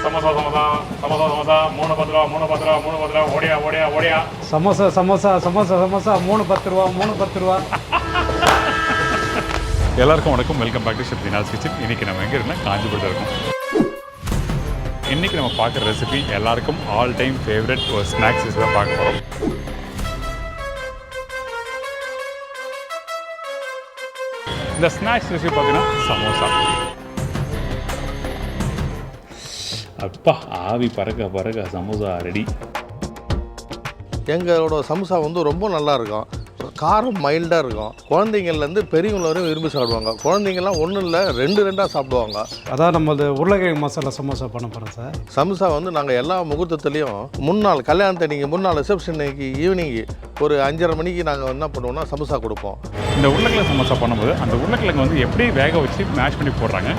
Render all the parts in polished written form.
சமோசா சமோசா சமோசா சமோசா 3 10 ரூபா 3 10 ரூபா ஓடியா ஓடியா ஓடியா. சமோசா சமோசா சமோசா சமோசா 3 10 ரூபா 3 10 ரூபா. எல்லாருக்கும் வணக்கம், welcome back to chef Dina's kitchen. இன்றைக்கி நம்ம எங்கே இருக்கோம்னா காஞ்சிபுரத்தில் இருக்கோம். இன்றைக்கி நம்ம பார்க்குற ரெசிபி எல்லாருக்கும் ஆல் டைம் ஃபேவரட் ஒரு ஸ்நாக்ஸ் தான் பார்க்க போகிறோம். இந்த ஸ்நாக்ஸ் ரெசிபி பார்த்தீங்கன்னா சமோசா. அப்பா ஆவி பறக்க பறக்க சமோசா ரெடி. எங்களோட சமோசா வந்து ரொம்ப நல்லா இருக்கும், காரம் மைல்டாக இருக்கும். குழந்தைங்கள்லேருந்து பெரியவங்க வரையும் விரும்பி சாப்பிடுவாங்க. குழந்தைங்கள்லாம் ஒன்றும் இல்லை, ரெண்டாக சாப்பிடுவாங்க. அதான் நம்ம உருளைக்கிழங்கு மசாலா சமோசா பண்ண போகிறோம் சார். சமோசா வந்து நாங்கள் எல்லா முகூர்த்தத்துலேயும் முன்னாள் கல்யாணத்தன்னைக்கு முன்னாள் ரிசப்ஷனுக்கு ஈவினிங்கு ஒரு 5:30 மணிக்கு நாங்கள் என்ன பண்ணுவோம்னா சமோசா கொடுப்போம். இந்த உருளைக்கிழங்கு சமோசா பண்ணும்போது அந்த உருளைக்கிழங்கு வந்து எப்படி வேக வச்சு மேஷ் பண்ணி போடுறாங்க,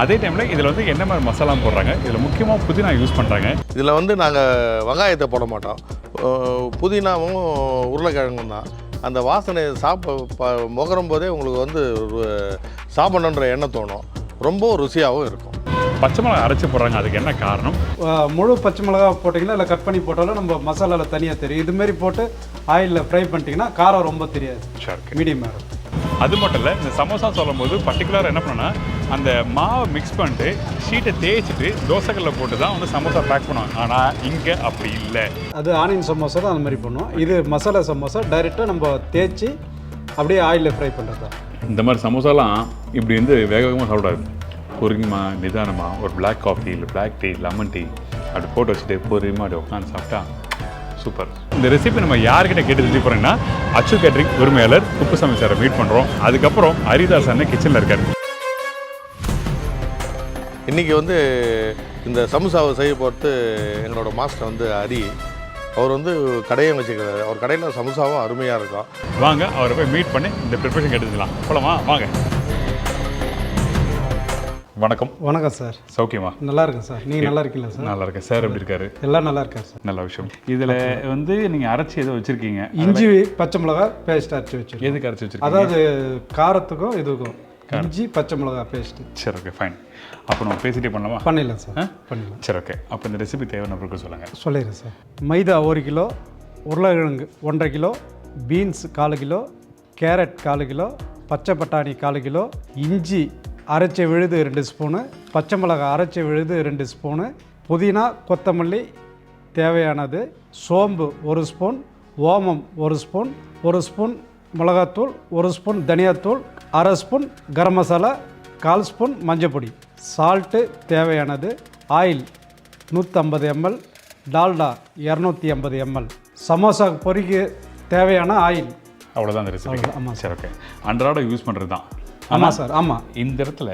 அதே டைமில் இதில் வந்து என்ன மாதிரி மசாலா போடுறாங்க, இதில் முக்கியமாக புதினா யூஸ் பண்ணுறாங்க. இதில் வந்து நாங்கள் வெங்காயத்தை போட மாட்டோம், புதினாவும் உருளைக்கிழங்கும் தான். அந்த வாசனை முகரும் போதே உங்களுக்கு வந்து சாப்பிடணுன்ற எண்ணம் தோணும். ரொம்ப ருசியாகவும் இருக்கும். பச்சை மிளகா அரைச்சி போடுறாங்க, அதுக்கு என்ன காரணம்? முழு பச்சை மிளகா போட்டிங்கன்னா இல்லை கட் பண்ணி போட்டாலும் நம்ம மசாலாவில் தனியாக தெரியும். இதுமாரி போட்டு ஆயிலில் ஃப்ரை பண்ணிட்டீங்கன்னா காரம் ரொம்ப தெரியாது, மீடியமாக இருக்கும். அது மட்டும் இல்லை, இந்த சமோசா சொல்லும் போது பர்டிகுலராக என்ன பண்ணோன்னா அந்த மாவை மிக்ஸ் பண்ணிட்டு ஷீட்டை தேய்ச்சிட்டு தோசைகளில் போட்டு தான் வந்து சமோசா பேக் பண்ணுவாங்க. ஆனால் இங்கே அப்படி இல்லை. அது ஆனியன் சமோசா தான் அந்த மாதிரி பண்ணுவோம். இது மசாலா சமோசா டைரெக்டாக நம்ம தேய்ச்சி அப்படியே ஆயிலில் ஃப்ரை பண்ணுறது தான். இந்த மாதிரி சமோசாலாம் இப்படி வந்து வேக வேகமாக சாப்பிடாது. பொறுமையாக நிதானமாக ஒரு பிளாக் காஃபி இல்லை பிளாக் டீ லெமன் டீ அப்படி போட்டு வச்சுட்டு பொறுமையாக அப்படி உட்காந்து சாப்பிட்டா சூப்பர். இந்த ரெசிபி நம்ம யார்கிட்ட கேட்டு தெரிஞ்சு போகிறோங்கன்னா அச்சு கேட்ரிங் உரிமையாளர் குப்புசாமி சாரை மீட் பண்ணுறோம். அதுக்கப்புறம் ஹரிதாஸ் அண்ணன் கிச்சனில் இருக்கார். இன்றைக்கி வந்து இந்த சமோசாவை செய்ய போகிறது எங்களோட மாஸ்டர் வந்து ஹரி. அவர் வந்து கடையும் வச்சுக்கிறாரு. அவர் கடையில் சமோசாவும் அருமையாக இருக்கும். வாங்க அவரை போய் மீட் பண்ணி இந்த ப்ரிப்பரேஷன் கேட்டுக்கலாம். போலாமா? வாங்க. வணக்கம். வணக்கம் சார். சௌக்கியமா? நல்லா இருக்கேன் சார். நீங்கள் நல்லா இருக்கீங்களா சார்? நல்லா இருக்கேன் சார். எப்படி இருக்காரு? எல்லாம் நல்லா இருக்கேன் சார். நல்ல விஷயம். இதில் வந்து நீங்கள் அரைச்சி எதோ வச்சுருக்கீங்க? இஞ்சி பச்சை மிளகா பேஸ்ட் அரைச்சி வச்சுருக்கேன். எதுக்கு அரைச்சி வச்சுருக்கீங்க? அதாவது காரத்துக்கும் இதுக்கும் இஞ்சி பச்சை மிளகா பேஸ்ட்டு. சரி, ஓகே, ஃபைன். அப்போ நம்ம பேசிட்டே பண்ணலாமா? பண்ணிடலாம் சார், பண்ணிடலாம். சரி, ஓகே. அப்போ இந்த ரெசிபி தேவையான பொருட்கள் சொல்லுங்கள். சொல்லிடுறேன் சார். மைதா 1 கிலோ, உருளைக்கிழங்கு 1.5 kilo, beans 1/4 kilo, carrot 1/4 kilo, பச்சை பட்டாணி 1/4 கிலோ, இஞ்சி அரைச்ச விழுது 2 ஸ்பூனு, பச்சை மிளகாய் அரைச்ச விழுது 2 ஸ்பூனு, புதினா கொத்தமல்லி தேவையானது, சோம்பு 1 ஸ்பூன், ஓமம் 1 ஸ்பூன், 1 ஸ்பூன் மிளகாத்தூள், 1 ஸ்பூன் தனியாத்தூள், 1/2 ஸ்பூன் கரம் மசாலா, 1/4 ஸ்பூன் மஞ்சப்பொடி, சால்ட்டு தேவையானது, oil 150 ml, Dalda 250 ml, samosa பொரிக்கு தேவையான ஆயில். அவ்வளோதான் இந்த ரெசிபி. ஆமாம். சரி, ஓகே. அன்றாட யூஸ் பண்ணுறது தான். ஆமாம் சார். ஆமாம். இந்த இடத்துல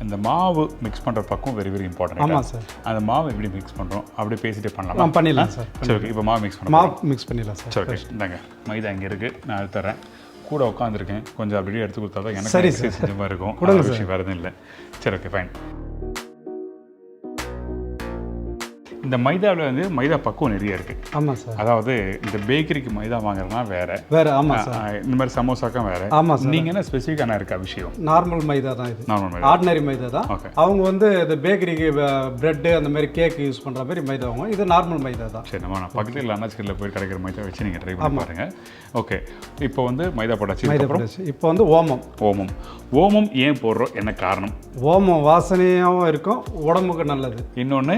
இந்த மாவு மிக்ஸ் பண்ணுற பக்கம் வெரி வெரி இம்பார்ட்டன்ட். ஆமாம் சார். அந்த மாவு எப்படி மிக்ஸ் பண்ணுறோம் அப்படியே பேசிட்டே பண்ணலாம். பண்ணிடலாம் சார். சரி, ஓகே. இப்போ மாவு மிக்ஸ் பண்ணிடலாம் சார். சரி, ஓகே. இந்தாங்க மைதா இங்கே இருக்குது, நான் எடுத்துறேன். கூட உட்காந்துருக்கேன், கொஞ்சம் அப்படியே எடுத்து கொடுத்தா தான் எனக்கு சரி செஞ்ச மாதிரி இருக்கும். கொடுங்க விஷயம் வேறு எதுவும் இல்லை. சரி, ஓகே, ஃபைன். இந்த மைதாவில் வந்து மைதா பக்குவம் நிறைய இருக்குது. ஆமாம் சார். அதாவது இந்த பேக்கரிக்கு மைதா வாங்குறதுனா வேறு. ஆமாம் சார். இந்த மாதிரி சமோசாக்கும் வேறு. ஆமாம் சார். நீங்கள் என்ன ஸ்பெசிஃபிக்கான இருக்கா விஷயம்? நார்மல் மைதா தான் இது. நார்மல் மைதா, ஆர்டினரி மைதா தான். ஓகே. அவங்க வந்து இந்த பேக்கரிக்கு பிரெட்டு அந்த மாதிரி கேக்கு யூஸ் பண்ணுற மாதிரி மைதா வாங்குவோம். இது நார்மல் மைதா தான். சரி, நம்ம பக்கத்தில் அண்ணாச்சிக்கல்ல போய் கிடைக்கிற மைதா வச்சு நீங்கள் ட்ரை பண்ணி பாருங்க. ஓகே. இப்போ வந்து மைதா போட்டாச்சு. இப்போ வந்து ஓமம் ஏன் போடுறோம், என்ன காரணம்? ஓமம் வாசனையாகவும் இருக்கும், உடம்புக்கு நல்லது. இன்னொன்று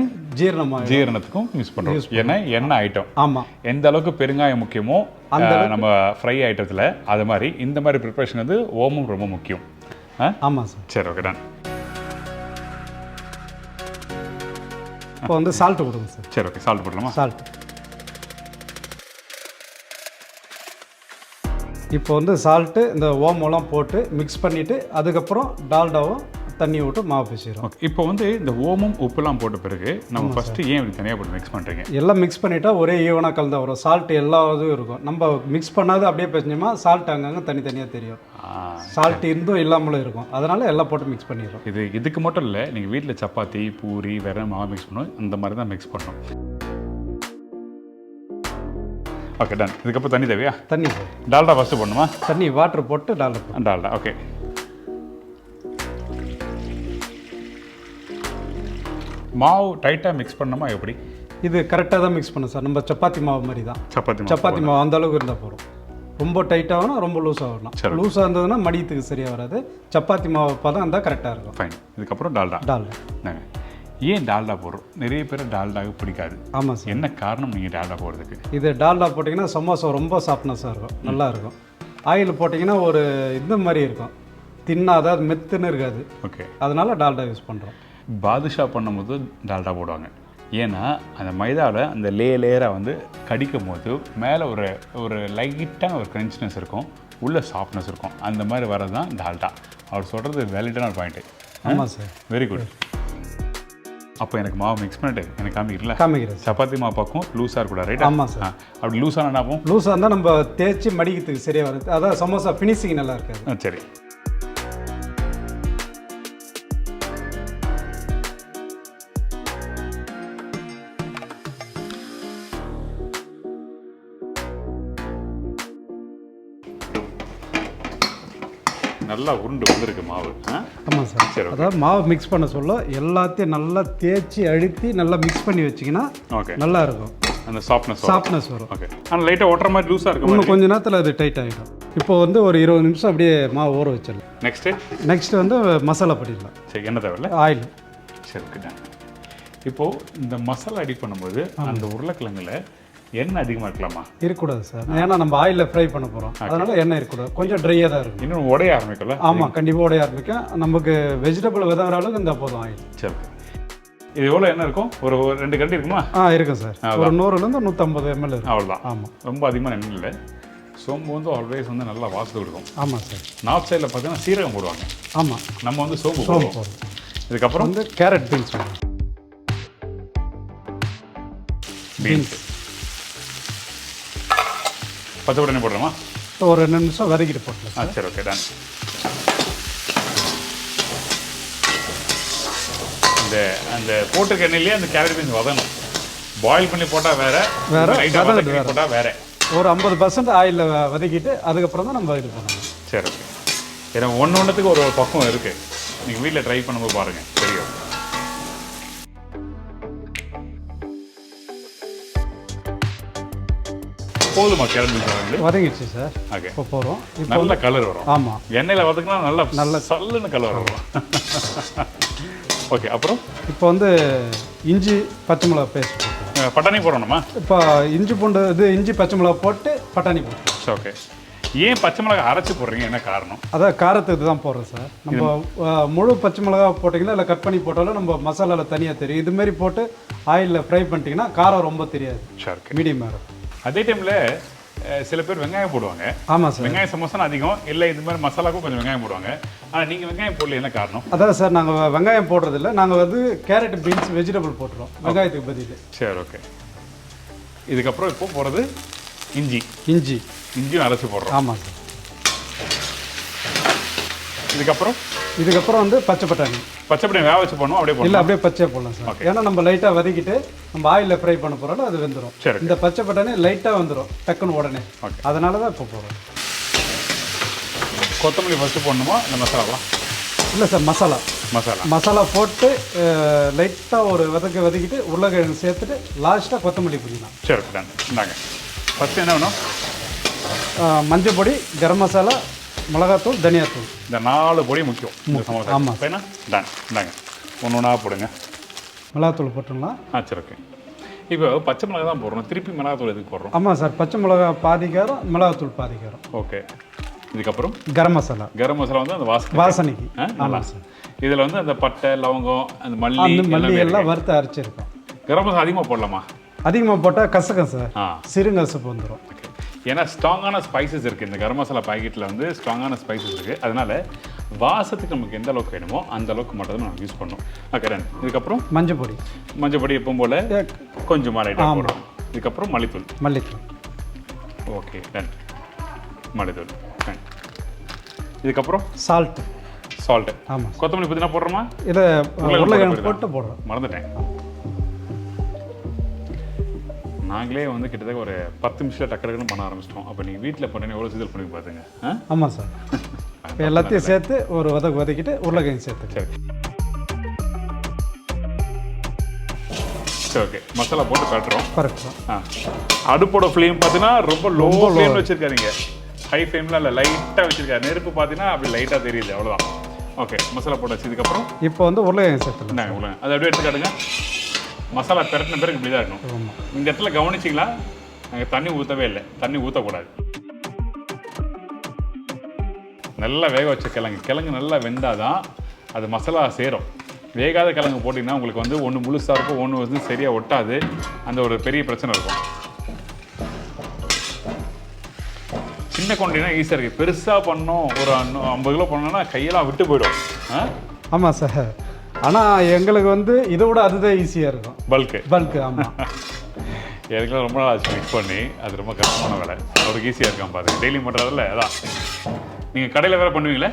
ஜீரணத்துக்கும் யூஸ் பண்ணுறோம். ஏன்னா எண்ணெய் ஐட்டம். ஆமாம். எந்த அளவுக்கு பெருங்காயம் முக்கியமோ நம்ம ஃப்ரை ஐட்டத்தில், அது மாதிரி இந்த மாதிரி ப்ரிப்பரேஷன் வந்து ஓமம் ரொம்ப முக்கியம். ஆமாம் சார். சரி, ஓகே, டன். இப்போ வந்து சால்ட்டு போடுங்க சார். சரி, ஓகே. சால்ட் போடலாமா? சால்ட். இப்போ வந்து சால்ட்டு இந்த ஓமெல்லாம் போட்டு மிக்ஸ் பண்ணிவிட்டு அதுக்கப்புறம் டால்டாவும் தண்ணி விட்டு மாவு பேசிடுறோம். ஓகே. இப்போ வந்து இந்த ஓமம் உப்புலாம் போட்ட பிறகு நம்ம ஃபஸ்ட்டு ஏன் இப்படி தனியாக போட்டு மிக்ஸ் பண்ணுறீங்க? எல்லாம் மிக்ஸ் பண்ணிட்டா ஒரே ஈவனாக கலந்து வரும். சால்ட் எல்லா இதுவும் இருக்கும். நம்ம மிக்ஸ் பண்ணாது அப்படியே பேசினோமா சால்ட் அங்கங்கே தனித்தனியாக தெரியும். சால்ட் இருந்தும் இல்லாமலும் இருக்கும். அதனால் எல்லாம் போட்டு மிக்ஸ் பண்ணிடுறோம். இதுக்கு மட்டும் இல்லை, நீங்கள் வீட்டில் சப்பாத்தி பூரி வேறு மாவு மிக்ஸ் பண்ணணும், அந்த மாதிரி தான் மிக்ஸ் பண்ணணும். Okay, done. இதுக்கப்புறம் தண்ணி தேவையா? தண்ணி சார். டால்டா ஃபஸ்ட்டு போடணுமா? தண்ணி வாட்டர் போட்டு டால்டா. ஓகே. மாவு டைட்டாக மிக்ஸ் பண்ணோமா எப்படி? இது கரெக்டாக தான் மிக்ஸ் பண்ணணும் சார். நம்ம சப்பாத்தி மாவு மாதிரி தான். சப்பாத்தி மாவு அந்த அளவுக்கு இருந்தால் போதும். ரொம்ப டைட்டாகணும், ரொம்ப லூஸாக வரணும். லூஸாக இருந்ததுன்னா மடியத்துக்கு சரியாக வராது. சப்பாத்தி மாவு பதம் இருந்தால் கரெக்டாக இருக்கும். ஃபைன். இதுக்கப்புறம் டால்டா. ஏன் டால்டா போடுறோம்? நிறைய பேர் டால்டாக பிடிக்காது. ஆமாம் சார். என்ன காரணம் நீங்கள் டால்டா போடுறதுக்கு? இது டால்டா போட்டிங்கன்னா சமோசா ரொம்ப சாஃப்ட்னஸாக இருக்கும், நல்லா இருக்கும். ஆயில் போட்டிங்கன்னா ஒரு இந்த மாதிரி இருக்கும், தின்னாத, அது மெத்துன்னு இருக்காது. ஓகே, அதனால டால்டா யூஸ் பண்ணுறோம். பாதுஷா பண்ணும்போது டால்டா போடுவாங்க. ஏன்னா அந்த மைதாவில் அந்த லேயராக வந்து கடிக்கும் போது மேலே ஒரு லைட்டான ஒரு கிரன்ச்னஸ் இருக்கும், உள்ள சாஃப்ட்னஸ் இருக்கும். அந்த மாதிரி வரது தான் டால்டா. அவர் சொல்கிறது வேலிடான ஒரு பாயிண்ட்டு. ஆமாம் சார். Very good. அப்போ எனக்கு மாவு மிக்ஸ் பண்ணிட்டு எனக்கு காமிக்கிறீங்களா? காமிக்கிறேன். சப்பாத்தி மாவு பக்கம் லூஸாக இருக்கக்கூடாது, ரைட்? ஆமாம் சார். அப்படி லூஸாக என்ன ஆகும்? லூஸாக இருந்தால் நம்ம தேய்ச்சி மடிக்கிறதுக்கு சரியாக வருது. அதான் சமோசா ஃபினிஷிங் நல்லா இருக்காது. சரி. நல்லா உருண்டு வந்துருக்கு மாவு. ஆமாம் சார். சரி, அதாவது மாவு மிக்ஸ் பண்ண சொல்ல எல்லாத்தையும் நல்லா தேய்ச்சி அழுத்தி நல்லா மிக்ஸ் பண்ணி வச்சிங்கன்னா ஓகே, நல்லா இருக்கும். அந்த சாஃப்ட்னஸ் வரும். ஓகே, ஆனால் லைட்டாக ஒட்டுற மாதிரி லூஸாக இருக்கும். இன்னும் கொஞ்ச நேரத்தில் அது டைட் ஆகிடும். இப்போ வந்து ஒரு 20 நிமிஷம் அப்படியே மாவு ஊற வச்சிடலாம். நெக்ஸ்ட்டு வந்து மசாலா பண்ணிடலாம். சரி, என்ன தேவையில்ல? ஆயில். சரி, ஓகே. இப்போது இந்த மசாலா ரெடி பண்ணும்போது அந்த உருளைக்கிழங்குல எண்ணெய் அதிகமாக இருக்கலாமா? இருக்கக்கூடாது சார். ஏன்னா நம்ம ஆயிலில் ஃப்ரை பண்ண போகிறோம், அதனால எண்ணெய் இருக்கக்கூடாது. கொஞ்சம் ட்ரையாக தான் இருக்கும். இன்னும் உடைய ஆரம்பிக்கல? ஆமாம், கண்டிப்பாக உடைய ஆரம்பிக்கும். நமக்கு வெஜிடபிள் விதங்குற அளவுக்கு இருந்தால் போதும் ஆயில். சரி, இது எவ்வளோ எண்ணெய் இருக்கும்? ஒரு 2 கண்டி இருக்குமா? இருக்கும் சார். ஒரு 100லேருந்து 150 ml இருக்கும். அவ்வளோதான். ஆமாம், ரொம்ப அதிகமாக எண்ணெய் இல்லை. சோம்பு வந்து ஆல்வேஸ் வந்து நல்லா வாசத்து கொடுக்கும். ஆமாம் சார். நார்த் சைடில் பார்த்தீங்கன்னா சீரகம் போடுவாங்க. ஆமாம், நம்ம வந்து சோம்பு போடுவோம். இதுக்கப்புறம் வந்து கேரட் பீன்ஸ் பச்சை பட்டாணி போடுறோமா? ஒரு 2 நிமிஷம் வதக்கிட்டு போட்டலாம். சரி, ஓகே, டன். அந்த போட்டிருக்க எண்ணெயிலேயே அந்த கேரட் பீன்ஸ் வதணும். பாயில் பண்ணி போட்டால் வேற போட்டால் வேற. ஒரு 50% ஆயிலில் வதக்கிட்டு அதுக்கப்புறம் தான் நம்ம இது பண்ணணும். சரி, ஓகே. ஏன்னா ஒன்றுத்துக்கு ஒரு பக்கம் இருக்குது. நீங்கள் வீட்டில் ட்ரை பண்ணும்போது பாருங்கள், தெரியும். போதுமா? கேரட் பீன்ஸ் வந்து வதங்கிடுச்சு சார். ஓகே, இப்போ போகிறோம். நல்ல கலர் வரும். ஆமாம், எண்ணெயில் வதக்கினா நல்ல சல்லுன்னு கலர் வரும். ஓகே, அப்புறம் இப்போ வந்து இஞ்சி பச்சை மிளகா பேஸ்ட் போட்டுக்கலாம். பட்டாணி போடணுமா? இப்போ இஞ்சி பூண்டு இஞ்சி பச்சை மிளகா போட்டு பட்டாணி போட்டுக்கலாம். ஓகே. ஏன் பச்சை மிளகா அரைச்சி போடுறீங்க? என்ன காரணம்? அதான் காரத்துக்கு தான் போடுறோம் சார். நம்ம முழு பச்சை மிளகா போட்டிங்கன்னா இல்லை கட் பண்ணி போட்டாலும் நம்ம மசாலாவில் தனியாக தெரியும். இதுமாரி போட்டு ஆயிலில் ஃப்ரை பண்ணிட்டீங்கன்னா காரம் ரொம்ப தெரியாது. சரி, மீடியமாக இருக்கும். அதே டைமில் சில பேர் வெங்காயம் போடுவாங்க. ஆமாம் சார். வெங்காயம் சமோசா அதிகம் இல்லை, இது மாதிரி மசாலாவுக்கும் கொஞ்சம் வெங்காயம் போடுவாங்க. ஆனால் நீங்கள் வெங்காயம் போடல, என்ன காரணம்? அதான் சார், நாங்கள் வெங்காயம் போடுறதில்ல. நாங்கள் வந்து கேரட் பீன்ஸ் வெஜிடபிள் போட்டுருவோம் வெங்காயத்துக்கு பதில். சரி, ஓகே. இதுக்கப்புறம் இப்போ போடுறது இஞ்சியும் அரைச்சி போடுறோம். ஆமாம் சார். இதுக்கப்புறம் வந்து பச்சை பட்டாணி வேக வச்சு போடணும்? அப்படியே போடணும்? இல்லை, அப்படியே பச்சையாக போடலாம் சார். ஏன்னா நம்ம லைட்டாக வதக்கிட்டு நம்ம ஆயிலில் ஃப்ரை பண்ண போகிறோம், அது வெந்துடும். சரி, இந்த பச்சை பட்டாணி லைட்டாக வந்துடும் டக்குன்னு உடனே. அதனால தான் இப்போ போடுறோம். கொத்தமல்லி ஃபஸ்ட்டு போடணுமா இந்த மசாலாவா? இல்லை சார், மசாலா போட்டு லைட்டாக ஒரு வதக்கிட்டு உருளைக்கிழங்கு சேர்த்துட்டு லாஸ்ட்டாக கொத்தமல்லி புதினா. சரி, இந்தாங்க. ஃபஸ்ட்டு என்ன வேணும்? மஞ்சள் பொடி, கரம் மசாலா, மிளகாத்தூள், தனியாத்தூள். இந்த 4 பொடி முக்கியம். ஆமாம், டன். இந்தாங்க, ஒன்றா போடுங்க. மிளகாத்தூள் போட்டுடலாம். சரி, ஓகே. இப்போ பச்சை மிளகா தான் போடுறோம், திருப்பி மிளகாத்தூள் எதுக்கு போடுறோம்? ஆமாம் சார், பச்சை மிளகா பாதிக்காரம், மிளகாத்தூள் பாதிக்காரம். ஓகே. இதுக்கப்புறம் கரம் மசாலா வந்து அந்த வாசனைக்கு. ஆமாம் சார். இதில் வந்து அந்த பட்டை, லவங்கம், அந்த மல்லி எல்லாம் வறுத்து அரைச்சிருக்கோம். கரம் மசாலா அதிகமாக போடலாமா? அதிகமாக போட்டால் கசக்கம் சார், சிறுங்கசப்பு வந்துடும். ஏன்னா ஸ்ட்ராங்கான ஸ்பைசஸ் இருக்குது இந்த கரம் மசாலா பாக்கெட்டில், வந்து ஸ்ட்ராங்கான ஸ்பைசஸ் இருக்குது. அதனால் வாசத்துக்கு நமக்கு எந்த அளவுக்கு வேணுமோ அந்த அளவுக்கு மட்டும் தான் நம்ம யூஸ் பண்ணணும். Okay, done. இதுக்கப்புறம் மஞ்சள் பொடி எப்பவும் போல் கொஞ்சமாக லைட்டாக போடுறோம். இதுக்கப்புறம் மல்லித்தூள். Okay, done. மல்லித்தூள். இதுக்கப்புறம் சால்ட்டு. ஆமாம். கொத்தமல்லி புதினா போடுறோமா? இதை உருளைக்கிழங்கு போட்டு போடுறோம். மறந்துட்டேன். நாங்களே வந்து கிட்டத்தட்ட ஒரு 10 நிமிஷத்தில் டக்குன்னு பண்ண ஆரம்பிச்சிட்டோம். அப்போ நீங்கள் வீட்டில் பண்ணி எவ்வளோ சீசல் பண்ணி பார்த்துங்க. ஆமாம் சார். எல்லாத்தையும் சேர்த்து ஒரு வதக்கிட்டு உருளைக்கிழங்கு சேர்த்து. சரி. சரி ஓகே மசாலா போட்டு காட்டுறோம். கரெக்டாக. ஆ அடுப்போட ஃப்ளேம் பார்த்தீங்கன்னா ரொம்ப லோ ஃப்ளேம் வச்சுருக்காதீங்க, ஹை ஃப்ளேமில் இல்லை லைட்டாக வச்சுருக்காரு. நெருப்பு பார்த்தீங்கன்னா அப்படி லைட்டாக தெரியுது, அவ்வளோதான். ஓகே மசாலா போட்டு வச்சதுக்கப்புறம் இப்போ வந்து உருளைக்கிழங்கு சேர்த்துலாம். என்ன உள்ள அதை அப்படியே எடுத்து காட்டுங்க. மசாலா பெரட்டின பிறகு இப்படி தான் இருக்கணும். ஆமாம். இந்த இடத்துல கவனிச்சிங்களா, நாங்கள் தண்ணி ஊற்றவே இல்லை, தண்ணி ஊற்றக்கூடாது. நல்லா வேக வச்ச கிழங்கு நல்லா வெந்தால் தான் அது மசாலா சேரும். வேகாத கிழங்கு போட்டிங்கன்னா உங்களுக்கு வந்து ஒன்று முழுசாக இருக்கும், ஒன்று வந்து சரியாக ஒட்டாது, அந்த ஒரு பெரிய பிரச்சனை இருக்கும். சின்ன குவான்டிட்டினா ஈஸியாக இருக்குது, பெருசாக பண்ணோம் ஒரு 50 கிலோ பண்ணோன்னா கையெல்லாம் விட்டு போயிடும். ஆமாம் சார், ஆனால் எங்களுக்கு வந்து இதை விட அதுதான் ஈஸியாக இருக்கும். பல்க்கு ஆமாம். எனக்குலாம் ரொம்ப நாள் ஆச்சு மிக்ஸ் பண்ணி, அது ரொம்ப கஷ்டமான வேலை. அவருக்கு ஈஸியாக இருக்கான் பாருங்க, டெய்லி பண்ணுறதில்ல. அதான் நீங்கள் கடையில் வேறு பண்ணுவீங்களே?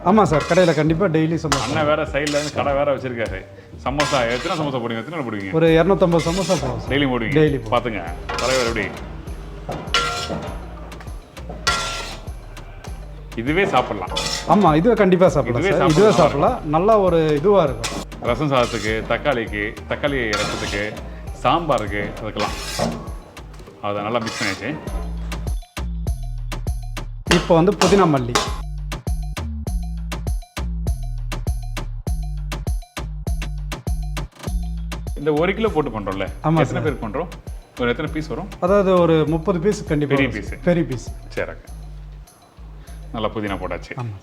ஆமாம் சார், கடையில் கண்டிப்பாக டெய்லி சமோசா. அண்ணன் வேறு சைடில் இருந்து கடை வேறு வச்சுருக்காரு. சமோசா எத்தனை சமோசா போடுவீங்க, எத்தனை போடுவீங்க? ஒரு 250 சமோசா போகும். டெய்லி போடுவீங்க? டெய்லி பார்த்துங்க தலைவர் எப்படி. இதுவே சாப்பிட்லாம். ஆமாம், இதுவே கண்டிப்பாக சாப்பிடலாம் சார். இதுவே சாப்பிடலாம், நல்லா ஒரு இதுவாக இருக்கும். ரசம் சாதத்துக்கு, தக்காளி ரசத்துக்கு, சாம்பாருக்கு, அதுக்கெல்லாம் அதை நல்லா மிக்ஸ் பண்ணியாச்சு. இப்போ வந்து புதினா மல்லி. இந்த 1 கிலோ போட்டு பண்ணுறோம்ல, ஆமாம். எத்தனை பேர் பண்ணுறோம், ஒரு எத்தனை பீஸ் வரும்? அதாவது ஒரு 30 பீஸ் கண்டிப்பாக. பெரிய பீஸ். சரி, நல்லா புதினா போட்டாச்சு. ஆமாம்.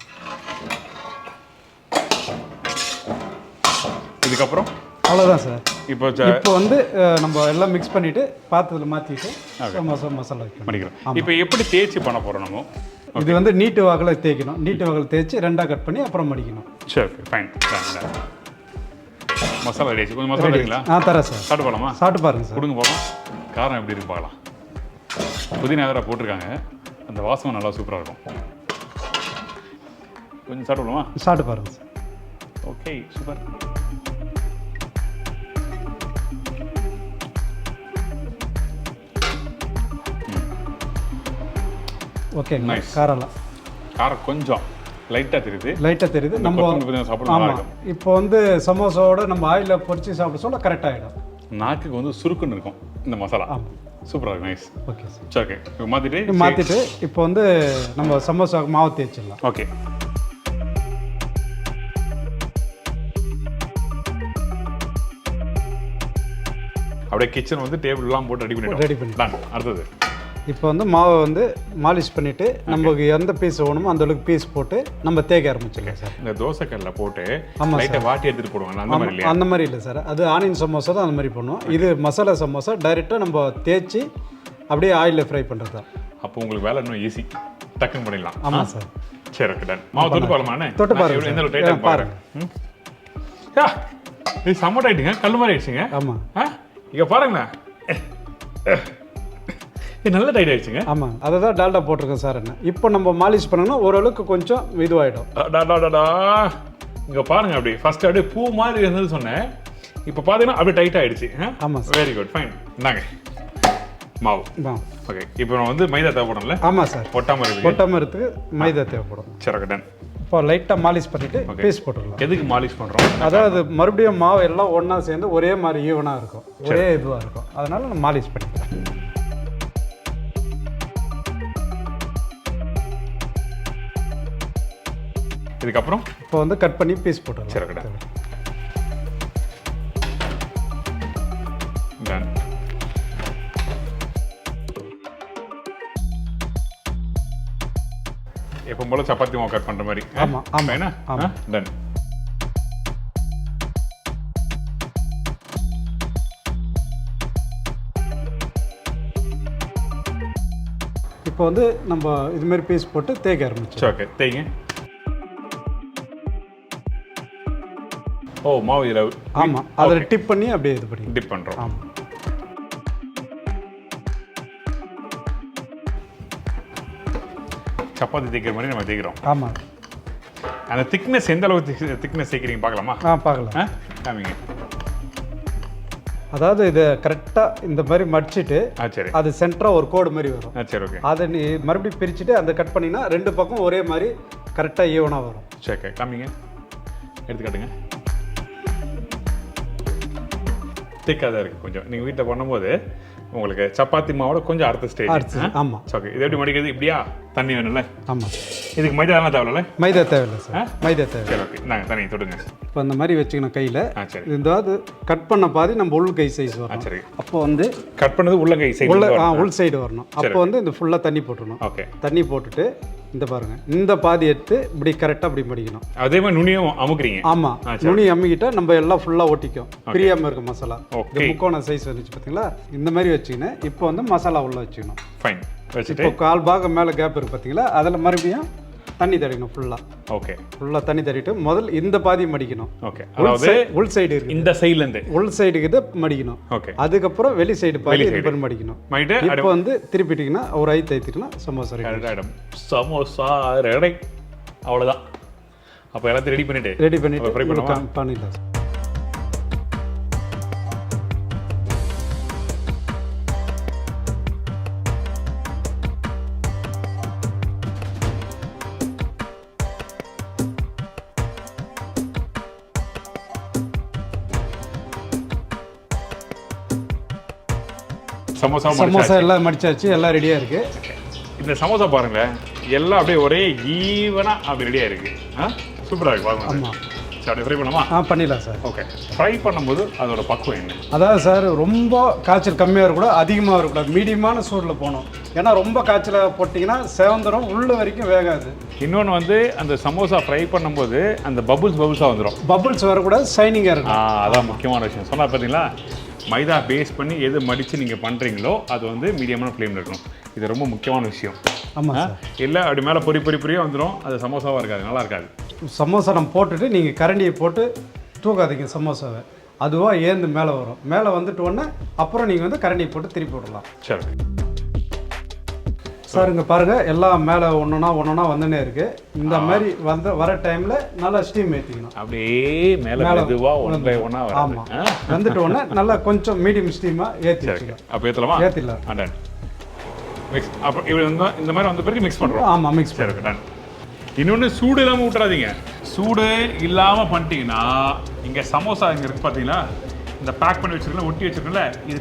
இதுக்கப்புறம் அவ்வளோதான் சார். இப்போ வந்து நம்ம எல்லாம் மிக்ஸ் பண்ணிவிட்டு பாத்திரத்தில் மாற்றிட்டு மசாலா பண்ணிக்கிறோம். இப்போ எப்படி தேய்ச்சி பண்ண போகிறோம் நம்ம? இது வந்து நீட்டு வாக்கில் தேய்க்கணும். நீட்டு வாக்கில் தேய்ச்சி 2ஆக கட் பண்ணி அப்புறம் மடிக்கணும். சரி ஃபைன். மசாலா ரெடி ஆச்சு. கொஞ்சம் மசாலா இருக்குங்களா? தரேன் சார். சாப்பிட்டு போகலாமா? சாப்பிட்டு பாருங்க சார். கொடுங்க பார்க்கலாம், காரம் எப்படி இருக்கு பார்க்கலாம். புதினா வேறு போட்டிருக்காங்க, அந்த வாசம் நல்லா சூப்பராக இருக்கும். கொஞ்சம் சாப்பிடுவோமா? சாப்பிட்டு பாருங்க sir. Okay super. Okay nice. காரம் கொஞ்சம் லைட்டாக தெரியுது. நம்ம சாப்பிட நல்லா இருக்கும். இப்போ வந்து சமோசாவோட நம்ம ஆயிலில் பொரிச்சு சாப்பிட சொல்ல கரெக்டாக ஆகிடும். நாக்குக்கு வந்து சுருக்குன்னு இருக்கும் இந்த மசாலா. சூப்பராக இருக்கும். நைஸ். Okay sir. சரி ஓகே, இப்போ மாற்றிட்டு இப்போ வந்து நம்ம சமோசாவுக்கு மாவு தேய்ச்சிடலாம். ஓகே. அப்படியே கிச்சன் வந்து டேபிள்லாம் போட்டு ரெடி பண்ணிடலாம். அடுத்தது இப்போ வந்து மாவை வந்து மாலிஷ் பண்ணிவிட்டு நமக்கு எந்த பீஸ் வேணுமோ அந்த அளவுக்கு பீஸ் போட்டு நம்ம தேய்க்க ஆரம்பிச்சிடலாம் சார். இந்த தோசைக்கல்ல போட்டு லைட்டாக வாட்டி எடுத்துகிட்டு போடுவாங்க, அந்த மாதிரி இல்லையா? அந்த மாதிரி இல்லை சார், அது ஆனியன் சமோசா தான் அந்த மாதிரி பண்ணுவோம். இது மசாலா சமோசா டைரெக்டாக நம்ம தேய்ச்சி அப்படியே ஆயிலில் ஃப்ரை பண்ணுறது தான். அப்போ உங்களுக்கு வேலை இன்னும் ஈஸி, டக்குன்னு பண்ணிடலாம். ஆமாம் சார். சரி ஓகே டன். மாவு தொட்டு பாருமாண்ணே? தொட்டு பாருங்க. எந்த டைட்டாக பாருங்க. இது செம்ம டைட்டுங்க, கல் மாதிரி ஆயிடுச்சுங்க. ஆமாம். இங்கே பாருங்கண்ணா, இது நல்ல டைட் ஆயிடுச்சுங்க. ஆமாம், அதை தான் டால்டா போட்டிருக்கேன் சார். என்ன இப்போ நம்ம மாலிஷ் பண்ணோம்னா ஓரளவுக்கு கொஞ்சம் இதுவாகிடும். இங்கே பாருங்க, அப்படி ஃபர்ஸ்ட் அப்படியே பூ மாதிரி இருந்தது சொன்னேன், இப்போ பார்த்தீங்கன்னா அப்படியே டைட் ஆகிடுச்சு. ஆமாம் சார். Very good, fine. இந்தாங்க மாவு. ஓகே, இப்போ நான் வந்து மைதா தேவைப்படும்ல? ஆமாம் சார். ஒட்டாமல் இருக்கிறதுக்கு மைதா தேவைப்படும். சரி டன். இப்போ லைட்டாக மாலிஷ் பண்ணிவிட்டு பீஸ் போட்டுடலாம். எதுக்கு மாலிஷ் பண்ணுறோம்? அதாவது மறுபடியும் மாவு எல்லாம் ஒன்றா சேர்ந்து ஒரே மாதிரி ஈவனாக இருக்கும், ஒரே இதுவாக இருக்கும், அதனால நம்ம மாலிஷ் பண்ணிக்கலாம். இதுக்கப்புறம் இப்போ வந்து கட் பண்ணி பீஸ் போட்டுடலாம். சரி டன். எப்போ போல சப்பாத்தி மாவு கட் பண்ணுற மாதிரி. ஆமாம் ஆமாம். என்ன டன். இப்போ வந்து நம்ம இதுமாரி பீஸ் போட்டு தேய்க்க ஆரம்பிச்சோம். ஓகே தேய்ங்க. ஓ மாவு இதில். ஆமாம், அதில் டிப் பண்ணி அப்படியே இது பண்ணி டிப் பண்ணுறோம். ஆமாம். சப்பாத்தி தேய்க்கிற மாதிரி நம்ம தேய்க்கிறோம். ஆமாம். அந்த திக்னஸ் எந்த அளவுக்கு திக்னஸ் தேய்க்கிறீங்க பார்க்கலாமா? பார்க்கலாம். காமிங்க. அதாவது இதை கரெக்டாக இந்த மாதிரி மடிச்சுட்டு சரி, அது சென்டராக ஒரு கோடு மாதிரி வரும். சரி ஓகே. அதை நீ மறுபடியும் பிரிச்சுட்டு அந்த கட் பண்ணினா 2 பக்கம் ஒரே மாதிரி கரெக்டாக ஈவனாக வரும். சரி காமிங்க, எடுத்துக்காட்டுங்க. திக்காக தான் இருக்குது கொஞ்சம். நீங்கள் வீட்டில் பண்ணும்போது உங்களுக்கு சப்பாத்தி மாவோட கொஞ்சம் அடுத்த ஸ்டேஜ். ஆமாம். ஓகே, இது எப்படி மடிக்கிறது? இப்படியா? தண்ணி வேணும்ல? ஆமாம். இதுக்கு மைதா எல்லாம் தேவையில்ல? மைதா தேவையில்லை சார், மைதா தேவை. சரி, ஓகே, நாங்கள் தண்ணி தொடுங்க. இப்போ அந்த மாதிரி வச்சுக்கணும் கையில். சரி. இதாவது கட் பண்ண பாதி நம்ம உள் கை சைஸ் வரும். சரி. அப்போ வந்து கட் பண்ணது உள்ளங்கை சைடு உள் சைடு வரணும். அப்போ வந்து இந்த ஃபுல்லாக தண்ணி போட்டுடணும். ஓகே. தண்ணி போட்டுட்டு இந்த பாருங்க, இந்த பாதி எடுத்து இப்படி கரெக்டாக இப்படி மடிக்கணும். அதே மாதிரி நுனியும் அமுக்குறீங்க? ஆமாம், நுனி அம்மிக்கிட்ட நம்ம எல்லாம் ஃபுல்லாக ஒட்டிக்கும், பிரியாமல் இருக்க மசாலா. இந்த முக்கோண சைஸ் வந்துச்சு பார்த்தீங்களா, இந்த மாதிரி வச்சுக்கின்னு இப்போ வந்து மசாலா உள்ள வச்சுக்கணும். ஃபைன். இப்போ கால் பாகம் மேலே கேப் இருக்குது பார்த்தீங்களா, அதில் மறுபடியும் தண்ணி தடிக்கணும் ஃபுல்லாக. ஓகே. ஃபுல்லாக தண்ணி தடிட்டு முதல் இந்த பாதி மடிக்கணும். ஓகே. அதாவது உள் சைடு இருக்கு, இந்த சைடுலேருந்து உள் சைடுக்கு இதை மடிக்கணும். ஓகே. அதுக்கப்புறம் வெளி சைடு பாதி மடிக்கணும். இப்போ வந்து திருப்பிட்டிங்கன்னா ஒரு ஐத்து ஐத்திக்கலாம் சமோசா ரெடி. சமோசா ரெடி. அவ்வளோதான். அப்போ எல்லாத்தையும் ரெடி பண்ணிட்டு ஃப்ரை பண்ணிடலாம். சமோசா எல்லாம் மடிச்சாச்சு, எல்லாம் ரெடியாக இருக்குது. இந்த சமோசா பாருங்களேன், எல்லாம் அப்படியே ஒரே ஈவனாக அப்படி ரெடியாக இருக்குது. சூப்பராக இருக்குது பாருங்க. ஆமாம். சரி, அப்படியே ஃப்ரை பண்ணலாமா? பண்ணிடலாம் சார். ஓகே. ஃப்ரை பண்ணும்போது அதோட பக்குவம் என்ன? அதாவது சார், ரொம்ப காய்ச்சல் கம்மியாக இருக்கக்கூடாது, அதிகமாக இருக்கக்கூடாது, மீடியமான சூடில் போகணும். ஏன்னா ரொம்ப காய்ச்சலை போட்டிங்கன்னா சேவந்தரம் உள்ள வரைக்கும் வேகாது. இன்னொன்று வந்து அந்த சமோசா ஃப்ரை பண்ணும்போது அந்த பபுள்ஸாக வந்துடும். பபுள்ஸ் வரக்கூடாது, ஷைனிங்காக இருக்கும். அதான் முக்கியமான விஷயம். சொன்னால் பார்த்தீங்களா, மைதா பேஸ் பண்ணி எது மடித்து நீங்கள் பண்ணுறீங்களோ அது வந்து மீடியமான ஃப்ளேமில் இருக்கணும். இது ரொம்ப முக்கியமான விஷயம். ஆமாம். இல்லை அப்படி மேலே பொரியாக வந்துடும், அது சமோசாவாக இருக்காது, நல்லா இருக்காது. சமோசா நம்ம போட்டுட்டு நீங்கள் கரண்டியை போட்டு தூக்காதீங்க சமோசாவை, அதுவாக ஏந்து மேலே வரும். மேலே வந்துட்டு உடனே அப்புறம் நீங்கள் வந்து கரண்டியை போட்டு திருப்பி விடலாம். சரி சார், இங்கே பாருங்கள், எல்லாம் மேலே ஒன்றுனா வந்துனே இருக்குது. இந்த மாதிரி வர டைமில் நல்லா ஸ்டீம் ஏற்றிக்கணும். அப்படியே மேலே ஒன்றா. ஆமாம், வந்துட்டு உடனே நல்லா கொஞ்சம் மீடியம் ஸ்டீமாக ஏற்றி. அப்போ ஏற்றலாமா? ஏற்றிடலாம். மிக்ஸ். அப்போ இந்த மாதிரி வந்த பிறகு மிக்ஸ் பண்ணுறோம். ஆமாம், மிக்ஸ் சரி, டன். இன்னொன்று சூடு இல்லாமல் விட்டுறாதீங்க. சூடு இல்லாமல் பண்ணிட்டீங்கன்னா இங்கே சமோசா இங்கே இருக்குது பார்த்தீங்களா, இந்த பேக் பண்ணி வச்சுருக்கல, ஒட்டி வச்சுருக்கல, இது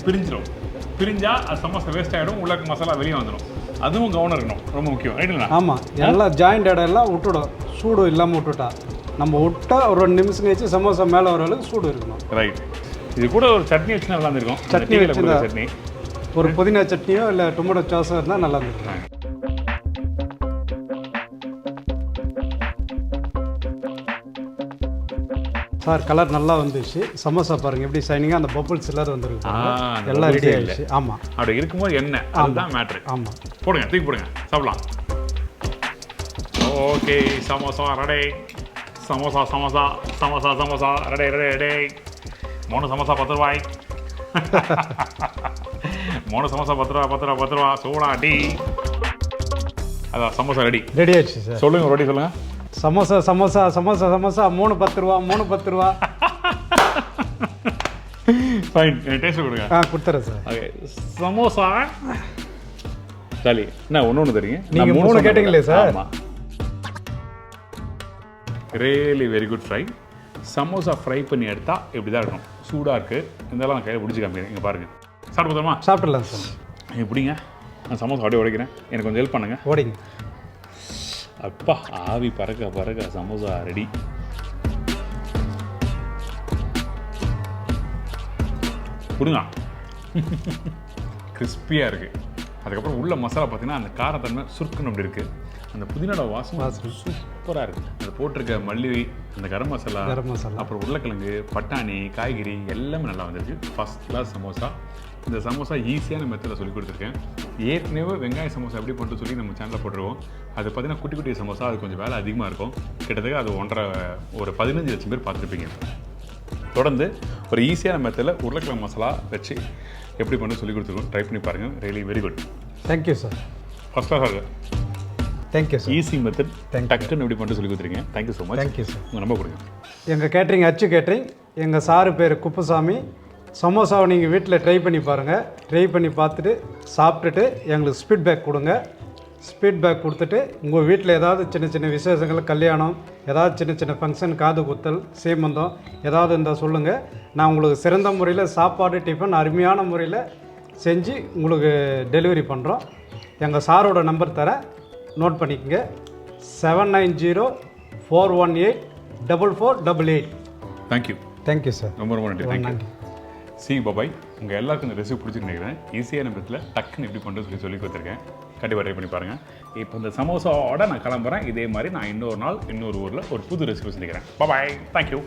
பிரிஞ்சால் அது சமோசா வேஸ்ட் ஆகிடும், உள்ள மசாலா வெளியே வந்துடும். அதுவும் கவனம் இருக்கணும், ரொம்ப முக்கியம். ரைட்டுங்களா? ஆமாம், எல்லாம் ஜாயிண்ட் இடம்லாம் விட்டுடும். சூடு இல்லாமல் விட்டுட்டா நம்ம விட்டா ஒரு 2 நிமிஷம் கழிச்சு சமோசா மேலே வர அளவுக்கு சூடு இருக்கணும். ரைட். இது கூட ஒரு சட்னி வச்சு நல்லா இருந்திருக்கும். சட்னி ஒரு புதினா சட்னியோ இல்லை டொமேட்டோ சாஸோ இருந்தால் நல்லா இருந்திருக்கும். சார், கலர் நல்லா வந்துச்சு. சமோசா பாருங்க எப்படி ஷைனிங்காக அந்த பபுள்ஸ் எல்லாரும் வந்துருக்கு. எல்லாம் ரெடி ஆயிடுச்சு. ஆமாம், அப்படி இருக்கும்போது எண்ணெய் அதுதான் மேட்ரு. ஆமாம், போடுங்க, தூக்கி போடுங்க, சாப்பிடலாம். Okay, samosa ready. Samosa ready. 3 samosa 10 ரூபாய். 3 சமோசா 10 ரூபா. சூடா டீ. அதான் சமோசா ரெடி ஆயிடுச்சு சார். சொல்லுங்க, ரெடி சொல்லுங்க. சமோசா 3 10 ரூபா. ஃபைன், டேஸ்ட் கொடுங்க. கொடுத்துறேன் சார். ஓகே, சமோசா சரி. என்ன ஒன்று தெரியுங்க, நீங்கள் 3 கேட்டீங்களே சார். ஆமாம், really very good fry. Samosa fry பண்ணி எடுத்தால் இப்படி தான் இருக்கணும். சூடாக இருக்குது, இருந்தாலும் நான் கையில் பிடிச்சி காமிக்கிறேன். இங்கே பாருங்கள், சாப்பிடுமா? சாப்பிடலாம் சார். எப்படிங்க? நான் சமோசா அப்படியே உடைக்கிறேன், எனக்கு கொஞ்சம் ஹெல்ப் பண்ணுங்கள். ஓடிங்க. அப்பா, ஆவி பறக்க சமோசா ரெடி. கொடுங்க. கிறிஸ்பியாக இருக்குது. அதுக்கப்புறம் உள்ள மசாலா பார்த்தீங்கன்னா அந்த காரத்தன்மை சுருக்குன்னு அப்படி இருக்குது. அந்த புதினோட வாசம் சூப்பராக இருக்குது. அது போட்டிருக்க மல்லி, அந்த கரம் மசாலா, அப்புறம் உருளைக்கிழங்கு, பட்டாணி, காய்கறி எல்லாமே நல்லா வந்திருக்கு. First class samosa. இந்த சமோசா ஈஸியான மெத்தடில் சொல்லி கொடுத்துருக்கேன். ஏற்கனவே வெங்காய சமோசா எப்படி பண்ணுறது சொல்லி நம்ம சேனலில் போட்டுருவோம். அது பார்த்தீங்கன்னா குட்டி சமோசா, அது கொஞ்சம் வேலை அதிகமாக இருக்கும். கிட்டத்தட்ட அது ஒரு 15 லட்சம் பேர் பார்த்துருப்பீங்க. தொடர்ந்து ஒரு ஈஸியான மெத்தடில் உருளைக்கிழங்கு மசாலா வச்சு எப்படி பண்ண சொல்லி கொடுத்துருக்கோம். ட்ரை பண்ணி பாருங்கள். Really very good. Thank you sir. First கிளாஸாக இருக்குது. Thank you sir. ஈஸி மெத்தட், டக்குன்னு எப்படி பண்ணிட்டு சொல்லி கொடுத்துருக்கீங்க. Thank you so much. Thank you sir. உங்கள் நம்ப கொடுங்க. எங்கள் கேட்ரிங் அச்சு கேட்ரிங். எங்கள் சாரு பேர் குப்புசாமி. சமோசாவை நீங்கள் வீட்டில் ட்ரை பண்ணி பாருங்கள். ட்ரை பண்ணி பார்த்துட்டு சாப்பிட்டுட்டு எங்களுக்கு ஃபீட்பேக் கொடுங்க. ஸ்பீட் பேக் கொடுத்துட்டு உங்கள் வீட்டில் ஏதாவது சின்ன சின்ன விசேஷங்கள், கல்யாணம், ஏதாவது சின்ன சின்ன ஃபங்க்ஷன், காது குத்தல், சீமந்தம் ஏதாவது இருந்தால் சொல்லுங்கள். நான் உங்களுக்கு சிறந்த முறையில் சாப்பாடு, டிஃபன் அருமையான முறையில் செஞ்சு உங்களுக்கு டெலிவரி பண்ணுறோம். எங்கள் சாரோட நம்பர் தரேன், நோட் பண்ணிக்கோங்க. 7904184488. தேங்க்யூ. Thank you sir. ரொம்ப ரொம்ப நன்றி. தேங்க்யூ. சி பாபாய். உங்கள் எல்லாருக்கும் இந்த ரெசிபி பிடிச்சிருக்கு நினைக்கிறேன். ஈஸியான விதத்தில் டக்குன்னு எப்படி பண்ணுறது சொல்லி கொடுத்துருக்கேன். கண்டிப்பாக ட்ரை பண்ணி பாருங்கள். இப்போ இந்த சமோசாவோட நான் கிளம்புறேன். இதே மாதிரி நான் இன்னொரு நாள் இன்னொரு ஊரில் ஒரு புது ரெசிபி செஞ்சுக்கிறேன். பாபாய். தேங்க்யூ.